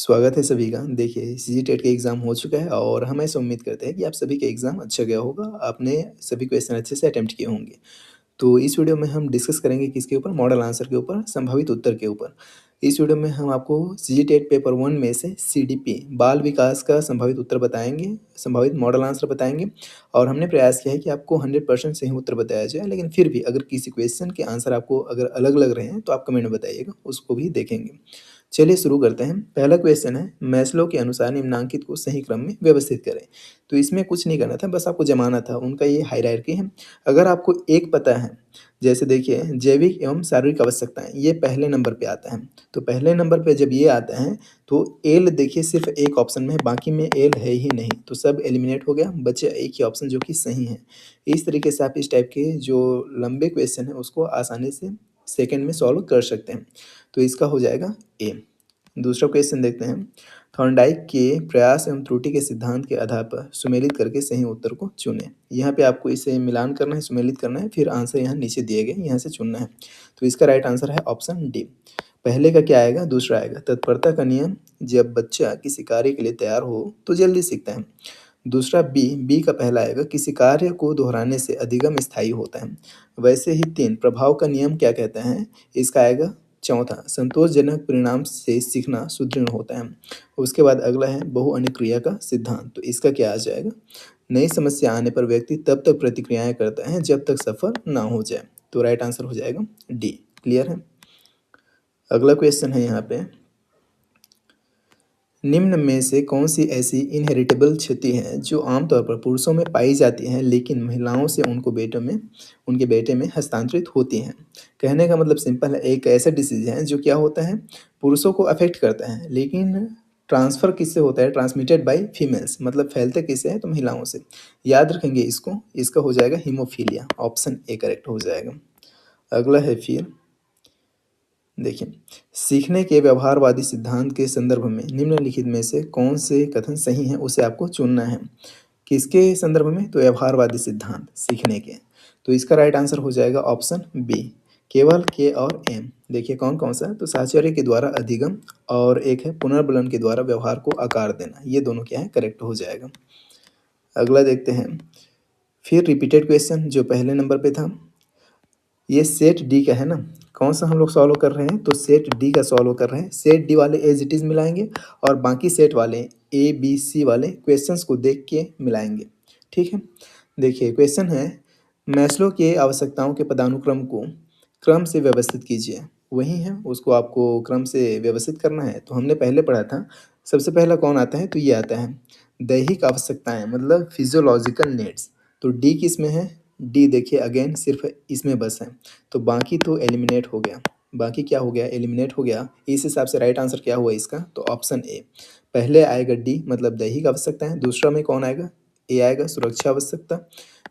स्वागत है सभी का। देखिए, सीजी टेट का एग्ज़ाम हो चुका है और हम ऐसा उम्मीद करते हैं कि आप सभी का एग्ज़ाम अच्छा गया होगा। आपने सभी क्वेश्चन अच्छे से अटेम्प्ट किए होंगे। तो इस वीडियो में हम डिस्कस करेंगे किसके ऊपर? मॉडल आंसर के ऊपर, संभावित उत्तर के ऊपर। इस वीडियो में हम आपको सीजी टेट पेपर 1 में से सीडीपी बाल विकास का संभावित उत्तर बताएँगे, संभावित मॉडल आंसर बताएँगे और हमने प्रयास किया है कि आपको 100% सही उत्तर बताया जाए। लेकिन फिर भी अगर किसी क्वेश्चन के आंसर आपको अगर अलग लग रहे हैं, तो आप कमेंट में बताइएगा, उसको भी देखेंगे। चलिए शुरू करते हैं। पहला क्वेश्चन है, मैस्लो के अनुसार निम्नांकित को सही क्रम में व्यवस्थित करें। तो इसमें कुछ नहीं करना था, बस आपको जमाना था। उनका ये हायरार्की है। अगर आपको एक पता है, जैसे देखिए जैविक एवं शारीरिक आवश्यकताएँ, ये पहले नंबर पे आता है। तो पहले नंबर पे जब ये आता है, तो एल देखिए सिर्फ़ एक ऑप्शन में है, बाकी में एल है ही नहीं। तो सब एलिमिनेट हो गया, बचे एक ही ऑप्शन जो कि सही है। इस तरीके से आप इस टाइप के जो लंबे क्वेश्चन हैं, उसको आसानी से सेकंड में सॉल्व कर सकते हैं। तो इसका हो जाएगा ए। दूसरा क्वेश्चन देखते हैं। थॉर्नडाइक के प्रयास एवं त्रुटि के सिद्धांत के आधार पर सुमेलित करके सही उत्तर को चुनें। यहाँ पे आपको इसे मिलान करना है, सुमेलित करना है, फिर आंसर यहाँ नीचे दिए गए, यहाँ से चुनना है। तो इसका राइट आंसर है ऑप्शन डी। पहले का क्या आएगा? दूसरा आएगा। तत्परता का नियम, जब बच्चा किसी कार्य के लिए तैयार हो तो जल्दी सीखता है। दूसरा बी का पहला आएगा, किसी कार्य को दोहराने से अधिगम स्थायी होता है। वैसे ही 3 प्रभाव का नियम क्या कहता है? इसका आएगा चौथा, संतोषजनक परिणाम से सीखना सुदृढ़ होता है। उसके बाद अगला है बहुअनुक्रिया का सिद्धांत। तो इसका क्या आ जाएगा? नई समस्या आने पर व्यक्ति तब तक प्रतिक्रियाएँ करता है जब तक सफल ना हो जाए। तो राइट आंसर हो जाएगा डी। क्लियर है? अगला क्वेश्चन है यहाँ पे, निम्न में से कौन सी ऐसी इनहेरिटेबल क्षति है जो आमतौर पर पुरुषों में पाई जाती है लेकिन महिलाओं से उनके बेटे में हस्तांतरित होती हैं? कहने का मतलब सिंपल है, एक ऐसा डिसीज है जो क्या होता है, पुरुषों को अफेक्ट करता है लेकिन ट्रांसफ़र किससे होता है? ट्रांसमिटेड बाय फीमेल्स, मतलब फैलते किससे है? तो महिलाओं से। याद रखेंगे इसको। इसका हो जाएगा हीमोफीलिया। ऑप्शन ए करेक्ट हो जाएगा। अगला है फिर, देखिए, सीखने के व्यवहारवादी सिद्धांत के संदर्भ में निम्नलिखित में से कौन से कथन सही हैं, उसे आपको चुनना है। किसके संदर्भ में? तो व्यवहारवादी सिद्धांत सीखने के। तो इसका राइट आंसर हो जाएगा ऑप्शन बी, केवल के और एम। देखिए कौन कौन सा है? तो साहचर्य के द्वारा अधिगम और एक है पुनर्बलन के द्वारा व्यवहार को आकार देना। ये दोनों क्या है? करेक्ट हो जाएगा। अगला देखते हैं। फिर रिपीटेड क्वेश्चन जो पहले नंबर पे था, ये सेट डी का है ना, कौन सा हम लोग सॉल्व कर रहे हैं? तो सेट डी का सॉल्व कर रहे हैं। सेट डी वाले एज इट इज़ मिलाएंगे और बाकी सेट वाले ए बी सी वाले क्वेश्चंस को देख के मिलाएंगे। ठीक है, देखिए क्वेश्चन है, मैस्लो के आवश्यकताओं के पदानुक्रम को क्रम से व्यवस्थित कीजिए। वही है, उसको आपको क्रम से व्यवस्थित करना है। तो हमने पहले पढ़ा था, सबसे पहला कौन आता है? तो ये आता है दैहिक आवश्यकताएं, मतलब फिजियोलॉजिकल नीड्स। तो डी किस में है? डी देखिए अगेन सिर्फ इसमें बस है। तो बाकी तो एलिमिनेट हो गया। बाकी क्या हो गया? एलिमिनेट हो गया। इस हिसाब से राइट आंसर क्या हुआ इसका? तो ऑप्शन ए। पहले आएगा डी, मतलब दैहिक आवश्यकताएं। दूसरा में कौन आएगा? ए आएगा, सुरक्षा आवश्यकता।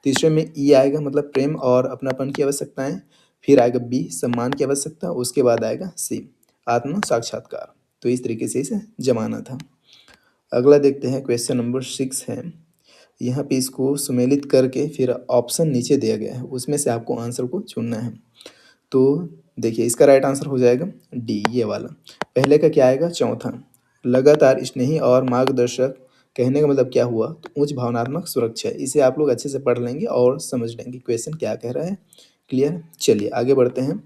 तीसरे में ई आएगा, मतलब प्रेम और अपनापन की आवश्यकताएं। फिर आएगा बी, सम्मान की आवश्यकता। उसके बाद आएगा सी, आत्म साक्षात्कार। तो इस तरीके से इसे जमाना था। अगला देखते हैं, क्वेश्चन नंबर 6 है। यहाँ पे इसको सुमेलित करके फिर ऑप्शन नीचे दिया गया है, उसमें से आपको आंसर को चुनना है। तो देखिए इसका राइट आंसर हो जाएगा डी, ये वाला। पहले का क्या आएगा? चौथा, लगातार स्नेही और मार्गदर्शक। कहने का मतलब क्या हुआ? तो उच्च भावनात्मक सुरक्षा। इसे आप लोग अच्छे से पढ़ लेंगे और समझ लेंगे क्वेश्चन क्या कह रहा है। क्लियर? चलिए आगे बढ़ते हैं।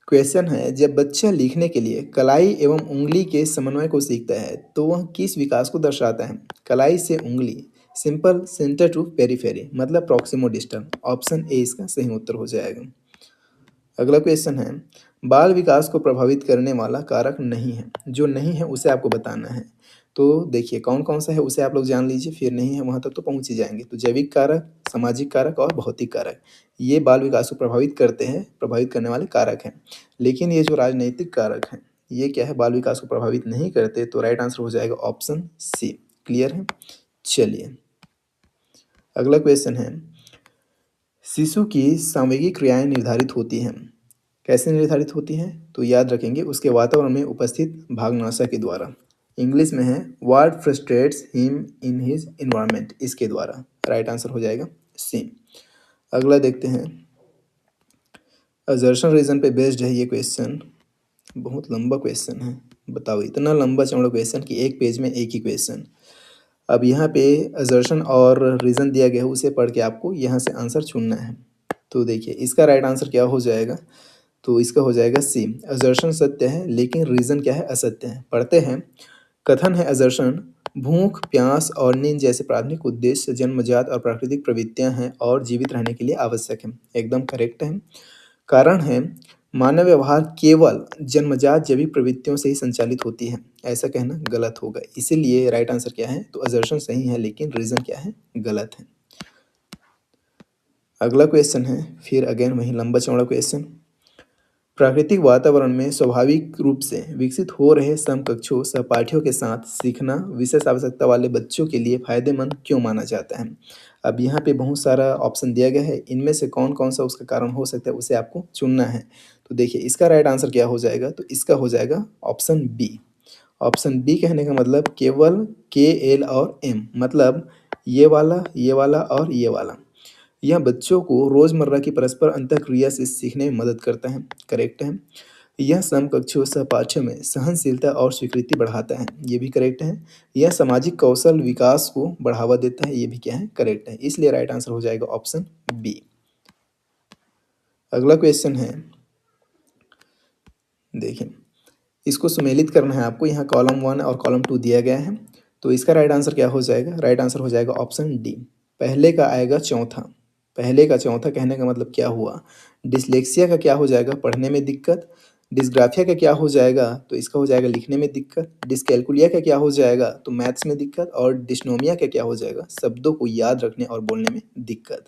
क्वेश्चन है, जब बच्चा लिखने के लिए कलाई एवं उंगली के समन्वय को सीखता है तो वह किस विकास को दर्शाता है? कलाई से उंगली, सिंपल सेंटर टू पेरिफेरी, मतलब प्रॉक्सिमो डिस्टल। ऑप्शन ए इसका सही उत्तर हो जाएगा। अगला क्वेश्चन है, बाल विकास को प्रभावित करने वाला कारक नहीं है। जो नहीं है उसे आपको बताना है। तो देखिए कौन कौन सा है उसे आप लोग जान लीजिए, फिर नहीं है वहाँ तक तो पहुँच ही जाएंगे। तो जैविक कारक, सामाजिक कारक और भौतिक कारक, ये बाल विकास को प्रभावित करते हैं, प्रभावित करने वाले कारक हैं। लेकिन ये जो राजनैतिक कारक हैं, ये क्या है? बाल विकास को प्रभावित नहीं करते। तो राइट आंसर हो जाएगा ऑप्शन सी। क्लियर है? चलिए अगला क्वेश्चन है, शिशु की सामूहिक क्रियाएं निर्धारित होती हैं। कैसे निर्धारित होती हैं? तो याद रखेंगे, उसके वातावरण में उपस्थित भागनाशा के द्वारा। इंग्लिश में है what frustrates him in his environment, इसके द्वारा। राइट आंसर हो जाएगा सी। अगला देखते हैं, असर्शन रीजन पे बेस्ड है ये क्वेश्चन, बहुत लंबा क्वेश्चन है। बताओ इतना लंबा चौड़ा क्वेश्चन कि एक पेज में एक ही क्वेश्चन। अब यहाँ पे असर्शन और रीज़न दिया गया है, उसे पढ़ के आपको यहाँ से आंसर चुनना है। तो देखिए इसका राइट आंसर क्या हो जाएगा, तो इसका हो जाएगा सी। असर्शन सत्य है लेकिन रीज़न क्या है, असत्य है। पढ़ते हैं। कथन है असर्शन, भूख, प्यास और नींद जैसे प्राथमिक उद्देश्य जन्मजात और प्राकृतिक प्रवृत्तियां हैं और जीवित रहने के लिए आवश्यक है। एकदम करेक्ट है। कारण है, मानव व्यवहार केवल जन्मजात जैविक प्रवृत्तियों से ही संचालित होती है। ऐसा कहना गलत होगा। इसीलिए राइट आंसर क्या है, तो असर्शन सही है लेकिन रीज़न क्या है, गलत है। अगला क्वेश्चन है, फिर अगेन वही लंबा चौड़ा क्वेश्चन। प्राकृतिक वातावरण में स्वाभाविक रूप से विकसित हो रहे समकक्षों सहपाठियों के साथ सीखना विशेष आवश्यकता वाले बच्चों के लिए फायदेमंद क्यों माना जाता है। अब यहाँ पे बहुत सारा ऑप्शन दिया गया है, इनमें से कौन कौन सा उसका कारण हो सकता है उसे आपको चुनना है। तो देखिए इसका राइट आंसर क्या हो जाएगा, तो इसका हो जाएगा ऑप्शन बी। ऑप्शन बी कहने का मतलब केवल के, एल और एम, मतलब ये वाला और ये वाला। यह बच्चों को रोजमर्रा की परस्पर अंतःक्रिया से सीखने में मदद करता है। करेक्ट है। यह समकक्षों सहपाठियों में सहनशीलता और स्वीकृति बढ़ाता है। ये भी करेक्ट है। यह सामाजिक कौशल विकास को बढ़ावा देता है। ये भी क्या है, करेक्ट है। इसलिए राइट आंसर हो जाएगा ऑप्शन बी। अगला क्वेश्चन है, देखिए इसको सुमेलित करना है आपको। यहाँ कॉलम 1 और कॉलम 2 दिया गया है। तो इसका राइट आंसर क्या हो जाएगा, राइट आंसर हो जाएगा ऑप्शन डी। पहले का आएगा चौथा। पहले का चौथा कहने का मतलब क्या हुआ, डिसलेक्सिया का क्या हो जाएगा, पढ़ने में दिक्कत। डिस्ग्राफिया का क्या हो जाएगा, तो इसका हो जाएगा लिखने में दिक्कत। डिसकैलकुलिया का क्या हो जाएगा, तो मैथ्स में दिक्कत। और डिस्नोमिया का क्या हो जाएगा, शब्दों को याद रखने और बोलने में दिक्कत।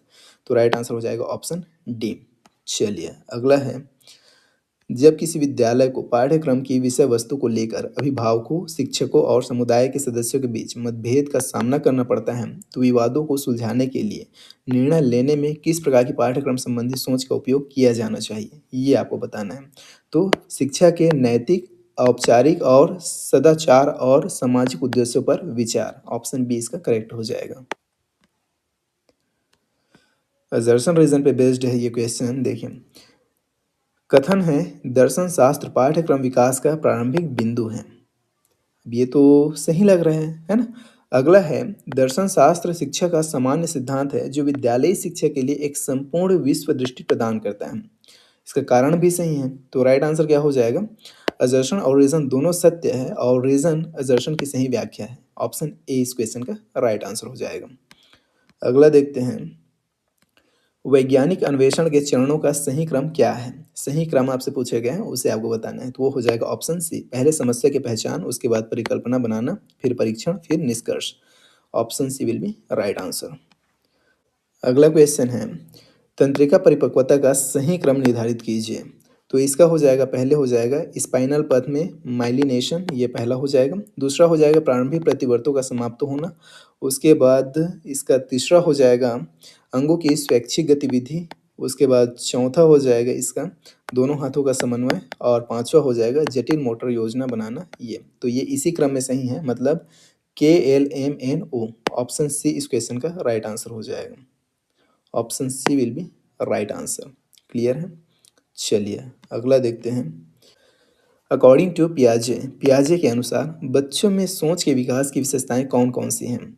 तो राइट आंसर हो जाएगा ऑप्शन डी। चलिए अगला है, जब किसी विद्यालय को पाठ्यक्रम की विषय वस्तु को लेकर अभिभावकों, शिक्षकों और समुदाय के सदस्यों के बीच मतभेद का सामना करना पड़ता है, तो विवादों को सुलझाने के लिए निर्णय लेने में किस प्रकार की पाठ्यक्रम संबंधी सोच का उपयोग किया जाना चाहिए, ये आपको बताना है। तो शिक्षा के नैतिक, औपचारिक और सदाचार और सामाजिक उद्देश्यों पर विचार। ऑप्शन बी इसका करेक्ट हो जाएगा। दर्शन रीजन पे बेस्ड है ये क्वेश्चन। देखिए कथन है, दर्शन शास्त्र पाठ्यक्रम विकास का प्रारंभिक बिंदु है। अब ये तो सही लग रहा है ना। अगला है, दर्शन शास्त्र शिक्षा का सामान्य सिद्धांत है जो विद्यालयी शिक्षा के लिए एक संपूर्ण विश्व दृष्टि प्रदान करता है। इसका कारण भी सही है। तो राइट आंसर क्या हो जाएगा, असर्शन और रीजन दोनों सत्य है और रीजन असर्शन की सही व्याख्या है। ऑप्शन ए इस क्वेश्चन का राइट आंसर हो जाएगा। अगला देखते हैं, वैज्ञानिक अन्वेषण के चरणों का सही क्रम क्या है। सही क्रम आपसे पूछे गए हैं, उसे आपको बताना है। तो वो हो जाएगा ऑप्शन सी। पहले समस्या की पहचान, उसके बाद परिकल्पना बनाना, फिर परीक्षण, फिर निष्कर्ष। Option C will be right answer. अगला क्वेश्चन है, तंत्रिका परिपक्वता का सही क्रम निर्धारित कीजिए। तो इसका हो जाएगा, पहले हो जाएगा स्पाइनल पथ में माइलिनेशन, ये पहला हो जाएगा। दूसरा हो जाएगा प्रारंभिक प्रतिवर्तों का समाप्त होना। उसके बाद इसका तीसरा हो जाएगा अंगों की स्वैच्छिक गतिविधि। उसके बाद चौथा हो जाएगा इसका दोनों हाथों का समन्वय। और पांचवा हो जाएगा जटिल मोटर योजना बनाना। ये तो ये इसी क्रम में सही है, मतलब KLMNO। ऑप्शन सी इस क्वेश्चन का राइट आंसर हो जाएगा। Option C will be right answer. Clear है। चलिए अगला देखते हैं। अकॉर्डिंग टू पियाजे, पियाजे के अनुसार बच्चों में सोच के विकास की विशेषताएं कौन कौन सी हैं।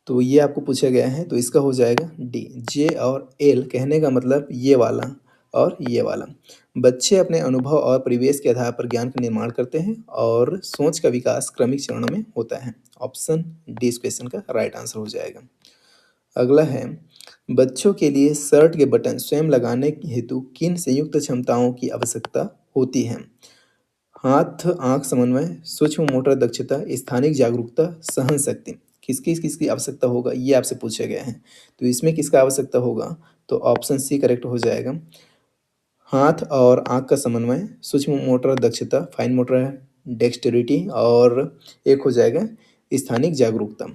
तो ये आपको पूछा गया है। तो इसका हो जाएगा डी। जे और एल कहने का मतलब ये वाला और ये वाला। बच्चे अपने अनुभव और परिवेश के आधार पर ज्ञान का निर्माण करते हैं और सोच का विकास क्रमिक चरणों में होता है। ऑप्शन डी इस क्वेश्चन का राइट आंसर हो जाएगा। अगला है, बच्चों के लिए शर्ट के बटन स्वयं लगाने हेतु किन संयुक्त क्षमताओं की आवश्यकता होती है। हाथ आंख समन्वय, सूक्ष्म मोटर दक्षता, स्थानिक जागरूकता, सहन शक्ति। किसकी आवश्यकता होगा, ये आपसे पूछा गया है। तो इसमें किसका आवश्यकता होगा, तो ऑप्शन सी करेक्ट हो जाएगा। हाथ और आंख का समन्वय, सूक्ष्म मोटर दक्षता, फाइन मोटर डेक्सटेरिटी, और एक हो जाएगा स्थानिक जागरूकता।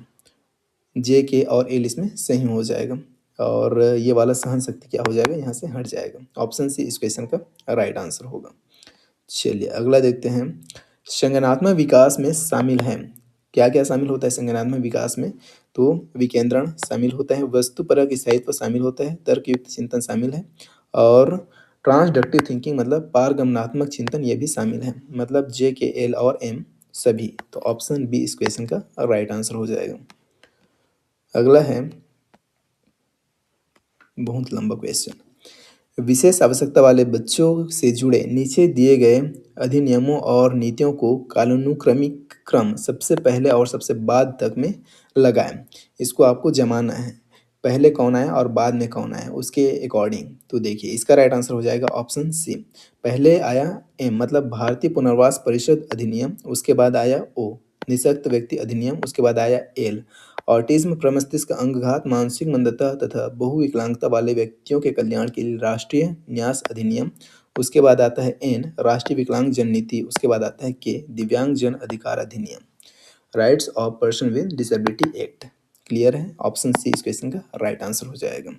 जे के और एल इसमें सही हो जाएगा। और ये वाला सहन शक्ति क्या हो जाएगा, यहाँ से हट जाएगा। ऑप्शन सी इस क्वेश्चन का राइट आंसर होगा। चलिए अगला देखते हैं, संज्ञानात्मक विकास में शामिल है। क्या क्या शामिल होता है संज्ञानात्मक विकास में, तो विकेंद्रण शामिल होता है, वस्तुपरक स्थायित्व शामिल होता है, तर्कयुक्त चिंतन शामिल है, और ट्रांसडक्टिव थिंकिंग मतलब पारगमनात्मक चिंतन ये भी शामिल है, मतलब जे के एल और एम सभी। तो ऑप्शन बी इस क्वेश्चन का राइट आंसर हो जाएगा। अगला है बहुत लंबा क्वेश्चन। विशेष आवश्यकता वाले बच्चों से जुड़े नीचे दिए गए अधिनियमों और नीतियों को कालानुक्रमिक क्रम सबसे पहले और सबसे बाद तक में लगाएं। इसको आपको जमाना है, पहले कौन आया और बाद में कौन आया उसके अकॉर्डिंग। तो देखिए इसका राइट आंसर हो जाएगा ऑप्शन सी। पहले आया एम मतलब भारतीय पुनर्वास परिषद अधिनियम, उसके बाद आया ओ निःशक्त व्यक्ति अधिनियम, उसके बाद आया एल ऑटिज्म, प्रमस्तिष्क अंगघात, मानसिक मंदता तथा बहुविकलांगता वाले व्यक्तियों के कल्याण के लिए राष्ट्रीय न्यास अधिनियम, उसके बाद आता है एन राष्ट्रीय विकलांग जन नीति, उसके बाद आता है के दिव्यांग जन अधिकार अधिनियम, rights of person with disability act. Clear है, ऑप्शन सी इस क्वेश्चन का राइट आंसर हो जाएगा।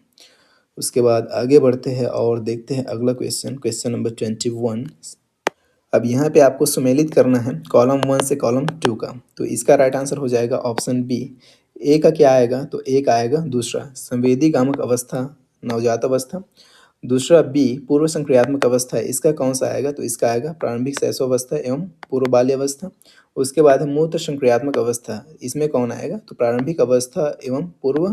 उसके बाद आगे बढ़ते हैं और देखते हैं अगला क्वेश्चन, क्वेश्चन नंबर 21। अब यहाँ पे आपको सुमेलित करना है कॉलम 1 से कॉलम 2 का। तो इसका राइट आंसर हो जाएगा ऑप्शन बी। ए का क्या आएगा, तो ए का आएगा दूसरा संवेदी गामक अवस्था नवजात अवस्था। दूसरा बी पूर्व संक्रियात्मक अवस्था है, इसका कौन सा आएगा, तो इसका आएगा प्रारंभिक शैशवावस्था एवं पूर्व बाल्यावस्था। उसके बाद है मूत्र संक्रियात्मक अवस्था, इसमें कौन आएगा, तो प्रारंभिक अवस्था एवं पूर्व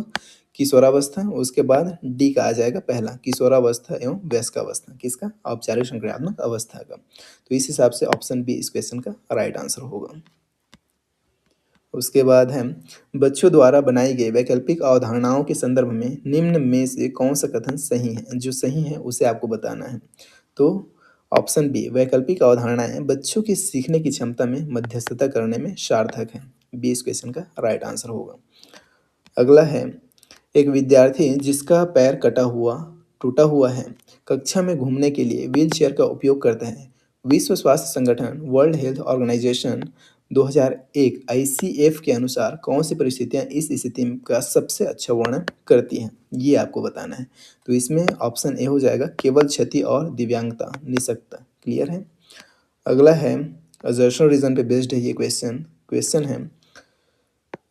किशोरावस्था। उसके बाद डी का आ जाएगा पहला किशोरावस्था एवं वयस्कावस्था, किसका, औपचारिक संक्रियात्मक अवस्था का। तो इस हिसाब से ऑप्शन बी इस क्वेश्चन का राइट आंसर होगा। उसके बाद है बच्चों द्वारा बनाई गई वैकल्पिक अवधारणाओं के संदर्भ में निम्न में से कौन सा कथन सही है, जो सही है उसे आपको बताना है। तो ऑप्शन बी वैकल्पिक अवधारणाएं बच्चों की सीखने की क्षमता में मध्यस्थता करने में सार्थक है, बी इस क्वेश्चन का राइट आंसर होगा। अगला है एक विद्यार्थी जिसका पैर कटा हुआ टूटा हुआ है कक्षा में घूमने के लिए व्हीलचेयर का उपयोग करता है। विश्व स्वास्थ्य संगठन वर्ल्ड हेल्थ ऑर्गेनाइजेशन 2001 आईसीएफ के अनुसार कौन सी परिस्थितियां इस स्थिति का सबसे अच्छा वर्णन करती हैं, ये आपको बताना है। तो इसमें ऑप्शन ए हो जाएगा केवल क्षति और दिव्यांगता निःशक्तता। क्लियर है। अगला है असर्शन रीजन पे बेस्ड है ये क्वेश्चन है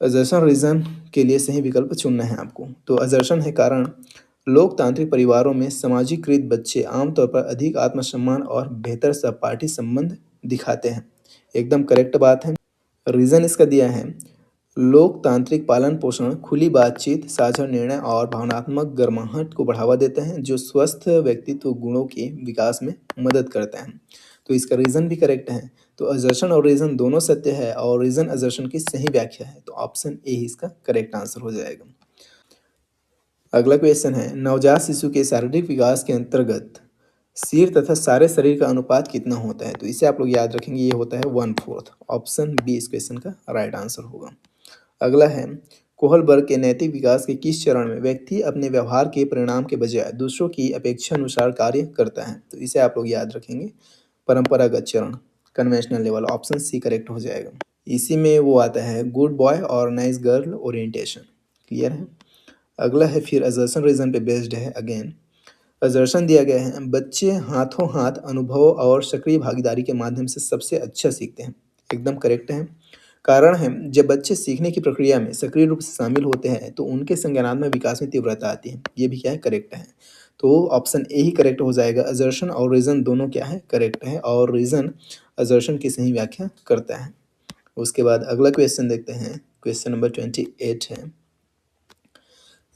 असर्शन रीजन के लिए सही विकल्प चुनना है आपको। तो असर्शन है कारण लोकतांत्रिक परिवारों में समाजीकृत बच्चे आमतौर पर अधिक आत्मसम्मान और बेहतर सहपाठी संबंध दिखाते हैं, एकदम करेक्ट बात है। रीजन इसका दिया है लोकतांत्रिक पालन पोषण खुली बातचीत साझा निर्णय और भावनात्मक गर्माहट को बढ़ावा देते हैं जो स्वस्थ व्यक्तित्व गुणों के विकास में मदद करते हैं। तो इसका रीजन भी करेक्ट है। तो असर्शन और रीजन दोनों सत्य है और रीजन असर्शन की सही व्याख्या है, तो ऑप्शन ए ही इसका करेक्ट आंसर हो जाएगा। अगला क्वेश्चन है नवजात शिशु के शारीरिक विकास के अंतर्गत सिर तथा सारे शरीर का अनुपात कितना होता है, तो इसे आप लोग याद रखेंगे, ये होता है 1/4। ऑप्शन बी इस क्वेश्चन का राइट आंसर होगा। अगला है कोहलबर्ग के नैतिक विकास के किस चरण में व्यक्ति अपने व्यवहार के परिणाम के बजाय दूसरों की अपेक्षा अनुसार कार्य करता है, तो इसे आप लोग याद रखेंगे परंपरागत चरण conventional level, option C correct हो जाएगा। इसी में वो आता है गुड बॉय और नाइस गर्ल ओरिएंटेशन। क्लियर है। अगला है फिर असर्शन रीजन पे बेस्ड है अगेन। असर्शन दिया गया है बच्चे हाथों हाथ अनुभव और सक्रिय भागीदारी के माध्यम से सबसे अच्छा सीखते हैं, एकदम करेक्ट है। कारण है जब बच्चे सीखने की प्रक्रिया में सक्रिय रूप से शामिल होते हैं तो उनके संज्ञानात्मक विकास में तीव्रता आती है, ये भी क्या है, करेक्ट है। तो ऑप्शन ए ही करेक्ट हो जाएगा, असर्शन और रीजन दोनों क्या है, करेक्ट है, और रीजन असर्शन की सही व्याख्या करता है। उसके बाद अगला क्वेश्चन देखते हैं, क्वेश्चन नंबर 28 है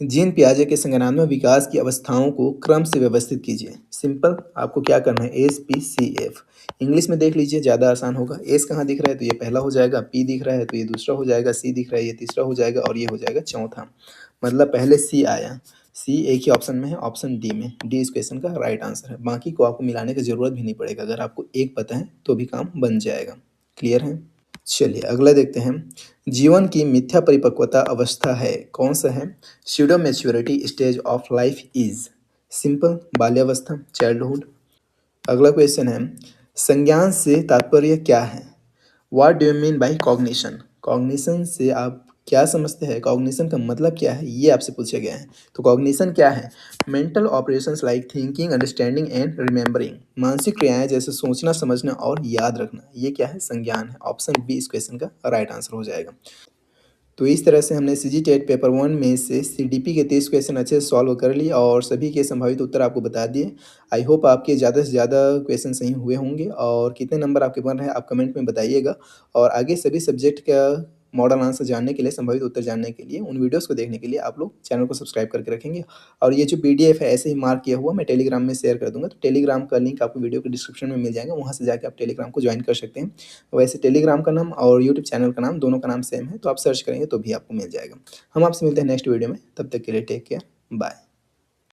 जीन पियाजे के संज्ञानात्मक विकास की अवस्थाओं को क्रम से व्यवस्थित कीजिए। सिंपल, आपको क्या करना है, S P C F English में देख लीजिए, ज़्यादा आसान होगा। एस कहाँ दिख रहा है, तो ये पहला हो जाएगा, पी दिख रहा है तो ये दूसरा हो जाएगा, सी दिख रहा है ये तीसरा हो जाएगा और ये हो जाएगा चौथा। मतलब पहले सी आया, सी एक ही ऑप्शन में है, ऑप्शन डी में, डी इस क्वेश्चन का राइट आंसर है। बाकी को आपको मिलाने की जरूरत भी नहीं पड़ेगा, अगर आपको एक पता है तो भी काम बन जाएगा। क्लियर है। चलिए अगला देखते हैं जीवन की मिथ्या परिपक्वता अवस्था है, कौन सा है, pseudo maturity stage of life is, simple बाल्यावस्था चाइल्डहुड। अगला क्वेश्चन है संज्ञान से तात्पर्य क्या है, what do you mean by cognition, cognition से आप क्या समझते हैं, कॉग्निशन का मतलब क्या है, ये आपसे पूछा गया है। तो कॉग्निशन क्या है, mental operations like thinking understanding and remembering, मानसिक क्रियाएं जैसे सोचना समझना और याद रखना, ये क्या है, संज्ञान है। ऑप्शन बी इस क्वेश्चन का राइट आंसर हो जाएगा। तो इस तरह से हमने सीजीटेट पेपर 1 में से सीडीपी के 30 क्वेश्चन अच्छे से सॉल्व कर लिए और सभी के संभावित उत्तर आपको बता दिए। आई होप आपके ज़्यादा से ज़्यादा क्वेश्चन सही हुए होंगे और कितने नंबर आपके बन रहे हैं आप कमेंट में बताइएगा। और आगे सभी सब्जेक्ट का मॉडल आंसर जानने के लिए, संभावित उत्तर जानने के लिए, उन वीडियोज़ को देखने के लिए आप लोग चैनल को सब्सक्राइब करके रखेंगे। और ये जो पीडीएफ है ऐसे ही मार्क किया हुआ मैं टेलीग्राम में शेयर कर दूँगा, तो टेलीग्राम का लिंक आपको वीडियो के डिस्क्रिप्शन में मिल जाएगा, वहाँ से जाके आप टेलीग्राम को जॉइन कर सकते हैं। वैसे टेलीग्राम का नाम और यूट्यूब चैनल का नाम दोनों का नाम सेम है, तो आप सर्च करेंगे तो भी आपको मिल जाएगा। हम आपसे मिलते हैं नेक्स्ट वीडियो में, तब तक के लिए टेक केयर, बाय।